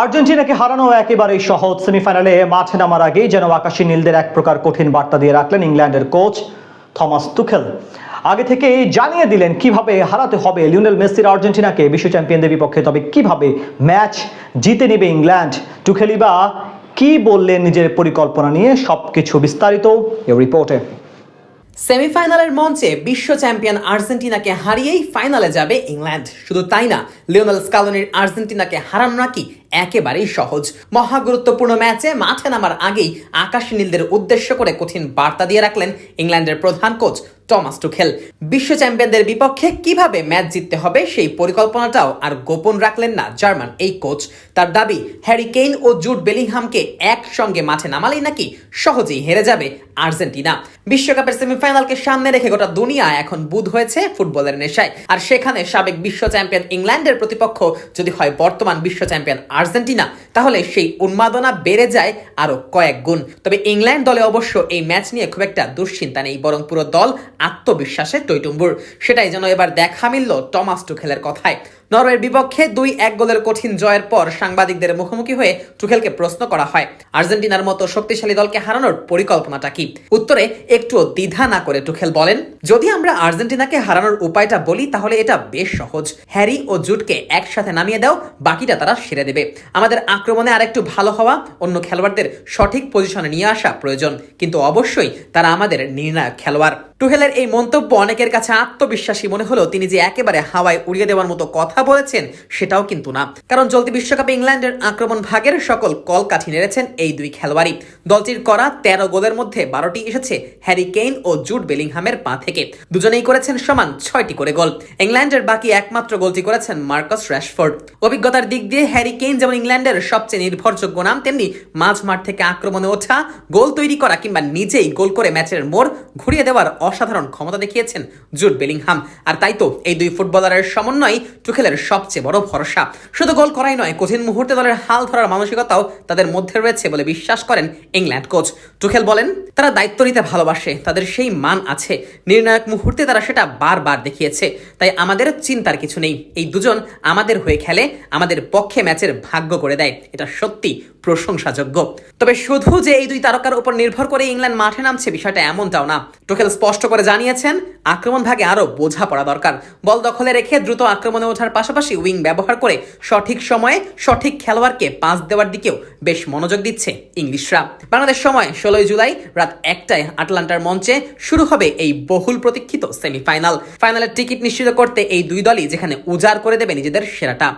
আর্জেন্টিনাকে হারানো একেবারেই সহজ। সেমিফাইনালে মাঠে নামার আগেই যেন আকাশী নীলদের এক প্রকার কঠিন বার্তা দিয়ে রাখলেন ইংল্যান্ডের কোচ থমাস তুখেল। আগে থেকেই জানিয়ে দিলেন কিভাবে হারাতে হবে লিওনেল মেসির আর্জেন্টিনাকে বিশ্ব চ্যাম্পিয়নদের বিপক্ষে, তবে কিভাবে ম্যাচ জিতে নেবে ইংল্যান্ড। তুখেলই বা কি বললেন নিজের পরিকল্পনা নিয়ে, সবকিছু বিস্তারিত এই রিপোর্টে। সেমিফাইনালের মঞ্চে বিশ্ব চ্যাম্পিয়ন আর্জেন্টিনাকে হারিয়েই ফাইনালে যাবে ইংল্যান্ড। শুধু তাই না, লিওনেল স্কালোনির আর্জেন্টিনাকে হারানো নাকি একেবারেই সহজ। মহা গুরুত্বপূর্ণ ম্যাচে মাঠে নামার আগেই আকাশী নীলদের উদ্দেশ্য করে কঠিন বার্তা দিয়ে রাখলেন ইংল্যান্ডের প্রধান কোচ টমাস টুখেল। বিশ্ব চ্যাম্পিয়নদের বিপক্ষে কিভাবে ম্যাচ জিততে হবে সেই পরিকল্পনাটাও আর গোপন রাখলেন না জার্মান এই কোচ। তার দাবি, হ্যারি কেইন ও জুড বেলিংহামকে একসঙ্গে মাঠে নামালেই নাকি সহজেই হেরে যাবে আর্জেন্টিনা। বিশ্বকাপের সেমিফাইনালকে সামনে রেখে গোটা দুনিয়া এখন বুঁদ হয়েছে ফুটবলের নেশায়। আর সেখানে সাবেক বিশ্ব চ্যাম্পিয়ন ইংল্যান্ডের প্রতিপক্ষ যদি হয় বর্তমান বিশ্ব চ্যাম্পিয়ন আর্জেন্টিনা, তাহলে সেই উন্মাদনা বেড়ে যায় আরো কয়েক গুণ। তবে ইংল্যান্ড দলে অবশ্য এই ম্যাচ নিয়ে খুব একটা দুশ্চিন্তা নেই, বরং পুরো দল আত্মবিশ্বাসে টইটুম্বুর। সেটাই যেন এবার দেখা মিলল টমাস টুখেলের কথায়। নরওয়ের বিপক্ষে 2-1 গোলের কঠিন জয়ের পর সাংবাদিকদের মুখোমুখি হয়ে টুখেলকে প্রশ্ন করা হয়, আর্জেন্টিনার মতো শক্তিশালী দলকে হারানোর পরিকল্পনাটা কি। উত্তরে একটুও দ্বিধা না করে টুখেল বলেন, যদি আমরা আর্জেন্টিনাকে হারানোর উপায়টা বলি তাহলে এটা বেশ সহজ। হ্যারি ও জুডকে একসাথে নামিয়ে দাও, বাকিটা তারা সেরে দেবে। আমাদের আক্রমণে আরেকটু ভালো হওয়া, অন্য খেলোয়াড়দের সঠিক পজিশনে নিয়ে আসা প্রয়োজন, কিন্তু অবশ্যই তারা আমাদের নির্ণায়ক খেলোয়াড়। টুহেলের এই মন্তব্য অনেকের কাছে আত্মবিশ্বাসী মনে হলেও তিনি যে একেবারে হাওয়ায় উড়িয়ে দেওয়ার মতো কথা বলেছেন সেটাও কিন্তু না। কারণ চলতি বিশ্বকাপে ইংল্যান্ডের আক্রমণ ভাগের সকল কলকাঠি নেড়েছেন এই দুই খেলোয়াড়ই। দলটির করা 13 গোলের মধ্যে 12টি এসেছে হ্যারি কেইন ও জুড বেলিংহামের পা থেকে। দুজনেই করেছেন সমান 6টি করে গোল। ইংল্যান্ডের বাকি একমাত্র গোলটি করেছেন মার্কাস র্যাশফোর্ড। অভিজ্ঞতার দিক দিয়ে হ্যারি কেইন যেমন ইংল্যান্ডের সবচেয়ে নির্ভরযোগ্য নাম, তেমনি মাঝ মাঠ থেকে আক্রমণে ওঠা, গোল তৈরি করা কিংবা নিজেই গোল করে ম্যাচের মোড় ঘুরিয়ে দেওয়ার অসাধারণ ক্ষমতা দেখিয়েছেন জুড বেলিংহাম। আর তাই তো এই দুই ফুটবলারের সমন্বয় টুখেলের সবচেয়ে বড় ভরসা। শুধু গোল করাই নয়, কঠিন মুহূর্তে দলের হাল ধরার মানসিকতাও তাদের মধ্যে রয়েছে বলে বিশ্বাস করেন ইংল্যান্ড কোচ। টুখেল বলেন, তারা দায়িত্ব নিতে ভালোবাসে, তাদের সেই মান আছে। নির্ণায়ক মুহূর্তে তারা সেটা বারবার দেখিয়েছে। তাই আমাদের চিন্তার কিছু নেই। এই দুজন আমাদের হয়ে খেলে, আমাদের পক্ষে ম্যাচের ভাগ্য করে দেয়। এটা সত্যি প্রশংসাযোগ্য। তবে শুধু যে এই দুই তারকার উপর নির্ভর করে ইংল্যান্ড মাঠে নামছে বিষয়টা এমনটাও না। টুখেল স্পষ্ট করে জানিয়েছেন, আক্রমণ ভাগে আরো বোঝাপড়া দরকার। বল দখলে রেখে দ্রুত আক্রমণে ওঠার পাশাপাশি উইং ব্যবহার করে সঠিক সময়ে সঠিক খেলোয়াড়কে পাস দেওয়ার দিকেও বেশ মনোযোগ দিচ্ছে ইংলিশরা। বাংলাদেশ সময় 16 জুলাই রাত 1টায় আটলান্টার মঞ্চে শুরু হবে এই বহুল প্রতীক্ষিত সেমিফাইনাল। ফাইনালের টিকিট নিশ্চিত করতে এই দুই দলই যেখানে উজাড় করে দেবে নিজেদের সেরাটা।